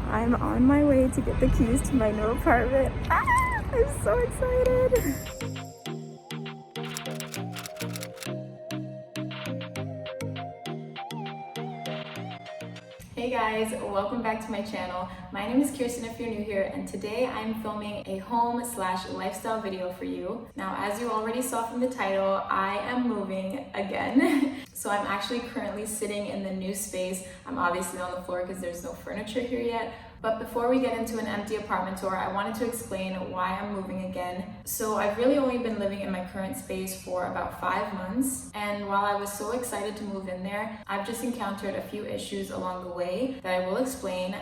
I'm on my way to get the keys to my new apartment. I'm so excited. Hey guys, welcome back to my channel. My name is Kirsten if you're new here, and today I'm filming a home/lifestyle video for you. Now, as you already saw from the title, I am moving again. So I'm actually currently sitting in the new space. I'm obviously on the floor because there's no furniture here yet. But before we get into an empty apartment tour, I wanted to explain why I'm moving again. So I've really only been living in my current space for about 5 months. And while I was so excited to move in there, I've just encountered a few issues along the way that I will explain.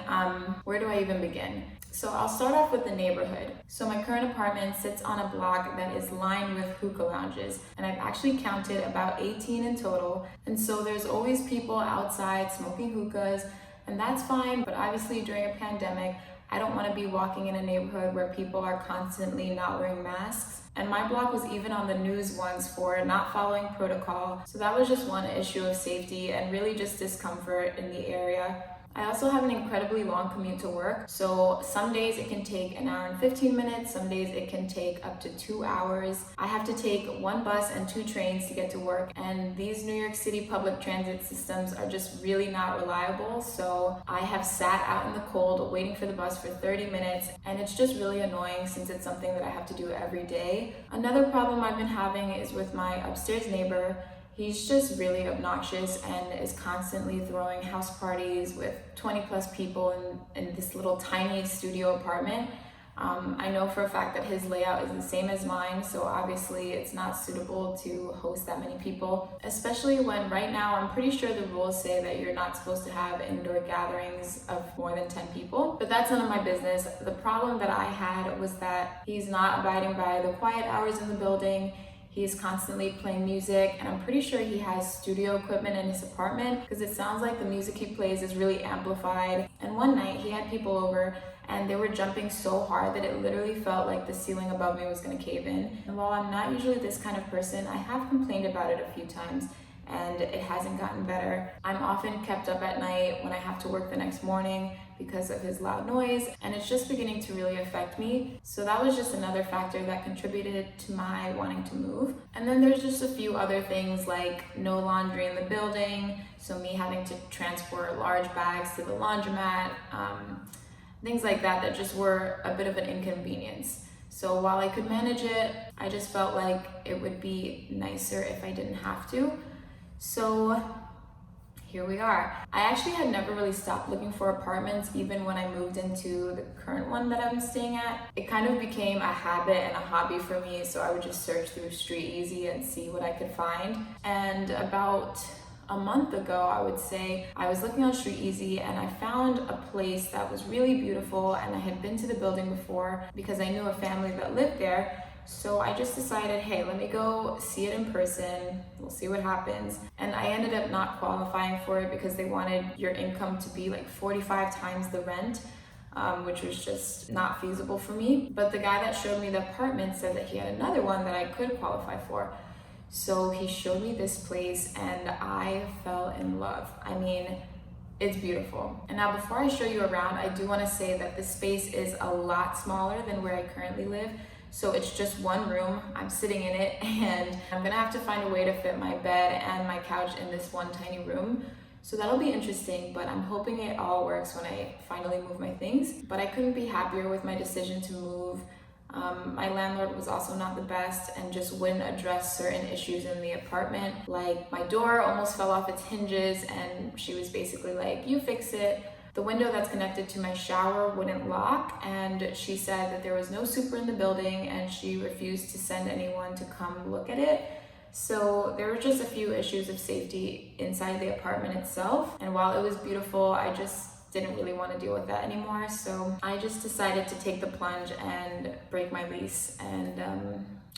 Where do I even begin? So I'll start off with the neighborhood. So my current apartment sits on a block that is lined with hookah lounges, and I've actually counted about 18 in total. And so there's always people outside smoking hookahs, and that's fine, but obviously during a pandemic, I don't want to be walking in a neighborhood where people are constantly not wearing masks. And my block was even on the news once for not following protocol. So that was just one issue of safety and really just discomfort in the area. I also have an incredibly long commute to work. So some days it can take 1 hour and 15 minutes. Some days it can take up to 2 hours. I have to take 1 bus and 2 trains to get to work. And these New York City public transit systems are just really not reliable. So I have sat out in the cold waiting for the bus for 30 minutes. And it's just really annoying since it's something that I have to do every day. Another problem I've been having is with my upstairs neighbor. He's just really obnoxious and is constantly throwing house parties with 20 plus people in this little tiny studio apartment. I know for a fact that his layout is the same as mine, so obviously it's not suitable to host that many people, especially when right now I'm pretty sure the rules say that you're not supposed to have indoor gatherings of more than 10 people, but that's none of my business. The problem that I had was that he's not abiding by the quiet hours in the building. He's constantly playing music, and I'm pretty sure he has studio equipment in his apartment because it sounds like the music he plays is really amplified. And one night he had people over and they were jumping so hard that it literally felt like the ceiling above me was gonna cave in. And while I'm not usually this kind of person, I have complained about it a few times and it hasn't gotten better. I'm often kept up at night when I have to work the next morning because of his loud noise, and it's just beginning to really affect me. So that was just another factor that contributed to my wanting to move. And then there's just a few other things like no laundry in the building, so me having to transport large bags to the laundromat, things like that that just were a bit of an inconvenience. So while I could manage it, I just felt like it would be nicer if I didn't have to. So here we are. I actually had never really stopped looking for apartments even when I moved into the current one that I'm staying at. It kind of became a habit and a hobby for me, so I would just search through StreetEasy and see what I could find. And about a month ago, I would say, I was looking on StreetEasy and I found a place that was really beautiful, and I had been to the building before because I knew a family that lived there. So I just decided, hey, let me go see it in person. We'll see what happens. And I ended up not qualifying for it because they wanted your income to be like 45 times the rent, which was just not feasible for me. But the guy that showed me the apartment said that he had another one that I could qualify for. So he showed me this place and I fell in love. I mean, it's beautiful. And now before I show you around, I do want to say that this space is a lot smaller than where I currently live. So it's just one room, I'm sitting in it, and I'm gonna have to find a way to fit my bed and my couch in this one tiny room. So that'll be interesting, but I'm hoping it all works when I finally move my things. But I couldn't be happier with my decision to move. My landlord was also not the best and just wouldn't address certain issues in the apartment. Like my door almost fell off its hinges and she was basically like, you fix it. The window that's connected to my shower wouldn't lock, and she said that there was no super in the building and she refused to send anyone to come look at it. So there were just a few issues of safety inside the apartment itself. And while it was beautiful, I just didn't really want to deal with that anymore. So I just decided to take the plunge and break my lease. And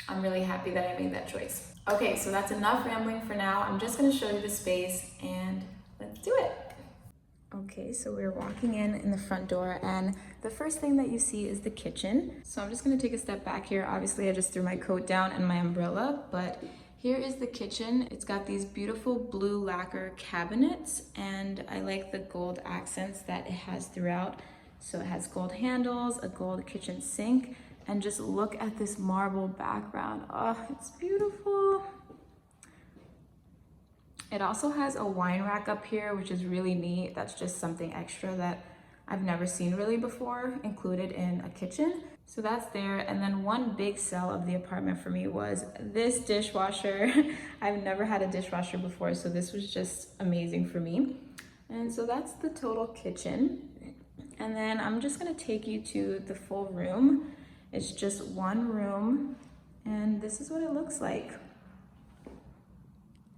I'm really happy that I made that choice. Okay, so that's enough rambling for now. I'm just gonna show you the space and let's do it. Okay, so we're walking in the front door, and the first thing that you see is the kitchen. So I'm just gonna take a step back here. Obviously, I just threw my coat down and my umbrella, but here is the kitchen. It's got these beautiful blue lacquer cabinets, and I like the gold accents that it has throughout. So it has gold handles, a gold kitchen sink, and just look at this marble background. Oh, it's beautiful. It also has a wine rack up here, which is really neat. That's just something extra that I've never seen really before included in a kitchen. So that's there. And then one big sell of the apartment for me was this dishwasher. I've never had a dishwasher before, so this was just amazing for me. And so that's the total kitchen. And then I'm just gonna take you to the full room. It's just one room, and this is what it looks like.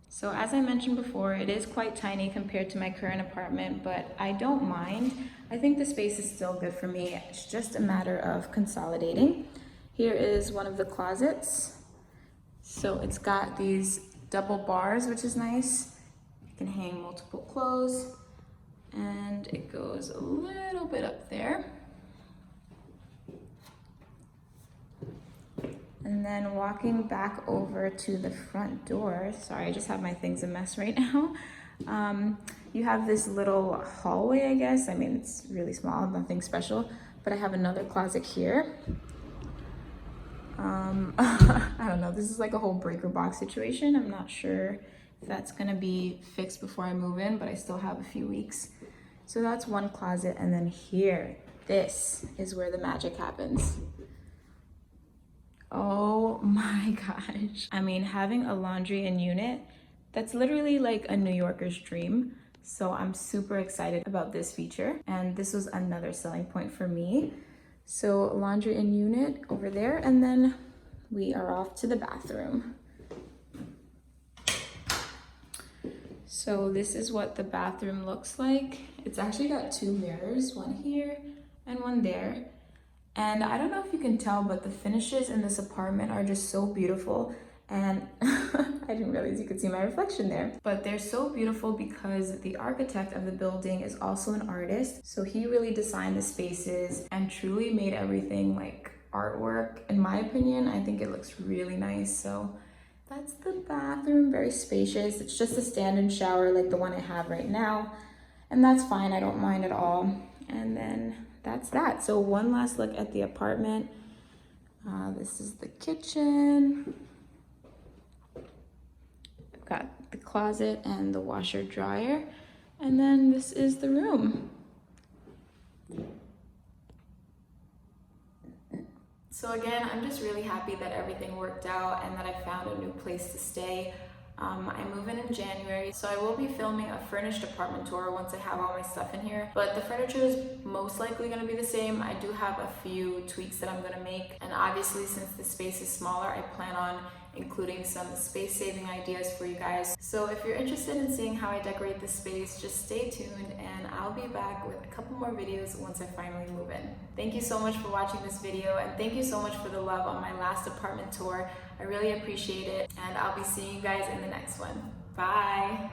So as I mentioned before, it is quite tiny compared to my current apartment, but I don't mind. I think the space is still good for me. It's just a matter of consolidating. Here is one of the closets. So it's got these double bars, which is nice. You can hang multiple clothes, and it goes a little bit up there. And then walking back over to the front door, sorry, I just have my things a mess right now. You have this little hallway, I guess. I mean, it's really small, nothing special, but I have another closet here. I don't know, this is like a whole breaker box situation. I'm not sure if that's gonna be fixed before I move in, but I still have a few weeks. So that's one closet, and then here, this is where the magic happens. Oh my gosh. I mean, having a laundry in unit, that's literally like a New Yorker's dream. So I'm super excited about this feature. And this was another selling point for me. So laundry in unit over there, and then we are off to the bathroom. So this is what the bathroom looks like. It's actually got two mirrors, one here and one there. And I don't know if you can tell, but the finishes in this apartment are just so beautiful. And I didn't realize you could see my reflection there. But they're so beautiful because the architect of the building is also an artist. So he really designed the spaces and truly made everything like artwork. In my opinion, I think it looks really nice. So that's the bathroom, very spacious. It's just a stand-in shower like the one I have right now. And that's fine, I don't mind at all. And then that's that. So one last look at the apartment. This is the kitchen. I've got the closet and the washer dryer. And then this is the room. So again, I'm just really happy that everything worked out and that I found a new place to stay. I move in January, so I will be filming a furnished apartment tour once I have all my stuff in here. But the furniture is most likely going to be the same. I do have a few tweaks that I'm going to make. And obviously, since the space is smaller, I plan on including some space-saving ideas for you guys. So if you're interested in seeing how I decorate this space, just stay tuned and I'll be back with a couple more videos once I finally move in. Thank you so much for watching this video, and thank you so much for the love on my last apartment tour. I really appreciate it, and I'll be seeing you guys in the next one. Bye!